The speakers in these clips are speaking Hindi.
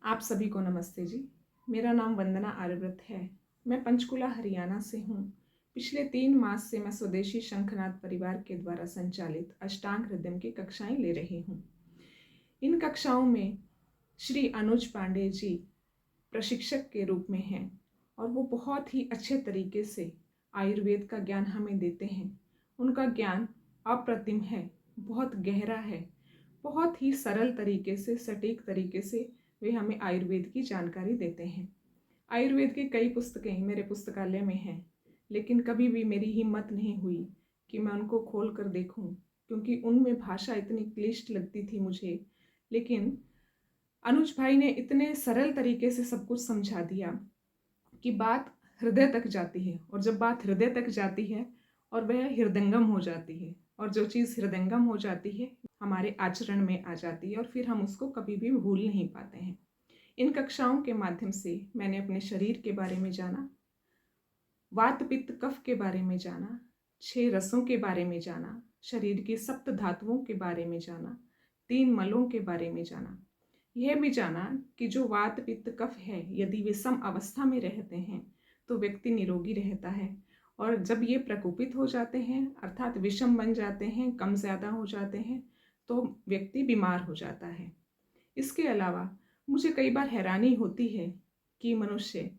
आप सभी को नमस्ते जी। मेरा नाम वंदना आर्यव्रत है। मैं पंचकुला हरियाणा से हूँ। पिछले 3 मास से मैं स्वदेशी शंखनाद परिवार के द्वारा संचालित अष्टांग हृदय की कक्षाएं ले रही हूँ। इन कक्षाओं में श्री अनुज पांडे जी प्रशिक्षक के रूप में हैं और वो बहुत ही अच्छे तरीके से आयुर्वेद का ज्ञान हमें देते हैं। उनका ज्ञान अप्रतिम है, बहुत गहरा है, बहुत ही सरल तरीके से, सटीक तरीके से वे हमें आयुर्वेद की जानकारी देते हैं। आयुर्वेद की कई पुस्तकें मेरे पुस्तकालय में हैं, लेकिन कभी भी मेरी हिम्मत नहीं हुई कि मैं उनको खोल कर देखूं, क्योंकि उनमें भाषा इतनी क्लिष्ट लगती थी मुझे। लेकिन अनुज भाई ने इतने सरल तरीके से सब कुछ समझा दिया कि बात हृदय तक जाती है, और जब बात हृदय तक जाती है और वह हृदयंगम हो जाती है, और जो चीज़ हृदयंगम हो जाती है हमारे आचरण में आ जाती है और फिर हम उसको कभी भी भूल नहीं पाते हैं। इन कक्षाओं के माध्यम से मैंने अपने शरीर के बारे में जाना, वात पित्त कफ के बारे में जाना, 6 रसों के बारे में जाना, शरीर के सप्त धातुओं के बारे में जाना, 3 मलों के बारे में जाना। यह भी जाना कि जो वात पित्त कफ है, यदि वे सम अवस्था में रहते हैं तो व्यक्ति निरोगी रहता है, और जब ये प्रकोपित हो जाते हैं अर्थात विषम बन जाते हैं, कम ज़्यादा हो जाते हैं, तो व्यक्ति बीमार हो जाता है। इसके अलावा मुझे कई बार हैरानी होती है कि मनुष्य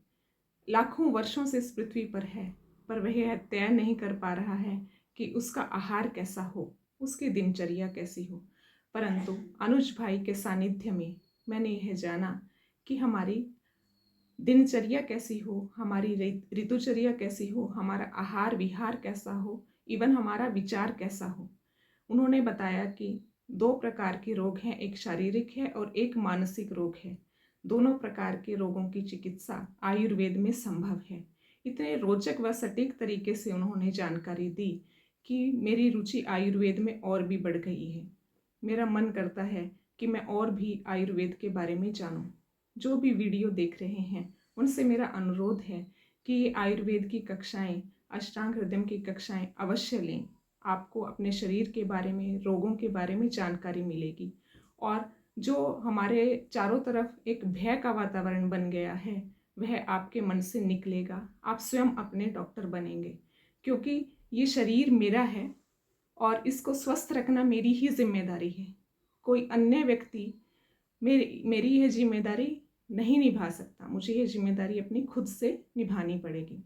लाखों वर्षों से इस पृथ्वी पर है, पर वह यह तय नहीं कर पा रहा है कि उसका आहार कैसा हो, उसकी दिनचर्या कैसी हो। परंतु अनुज भाई के सानिध्य में मैंने यह जाना कि हमारी दिनचर्या कैसी हो, हमारी ऋतुचर्या कैसी हो, हमारा आहार विहार कैसा हो, इवन हमारा विचार कैसा हो। उन्होंने बताया कि 2 प्रकार के रोग हैं, एक शारीरिक है और एक मानसिक रोग है। दोनों प्रकार के रोगों की चिकित्सा आयुर्वेद में संभव है। इतने रोचक व सटीक तरीके से उन्होंने जानकारी दी कि मेरी रुचि आयुर्वेद में और भी बढ़ गई है। मेरा मन करता है कि मैं और भी आयुर्वेद के बारे में जानूं। जो भी वीडियो देख रहे हैं उनसे मेरा अनुरोध है कि ये आयुर्वेद की कक्षाएं, अष्टांग हृदय की कक्षाएं अवश्य लें। आपको अपने शरीर के बारे में, रोगों के बारे में जानकारी मिलेगी, और जो हमारे चारों तरफ एक भय का वातावरण बन गया है वह आपके मन से निकलेगा। आप स्वयं अपने डॉक्टर बनेंगे, क्योंकि ये शरीर मेरा है और इसको स्वस्थ रखना मेरी ही जिम्मेदारी है। कोई अन्य व्यक्ति मेरी यह जिम्मेदारी नहीं निभा सकता। मुझे यह जिम्मेदारी अपनी खुद से निभानी पड़ेगी।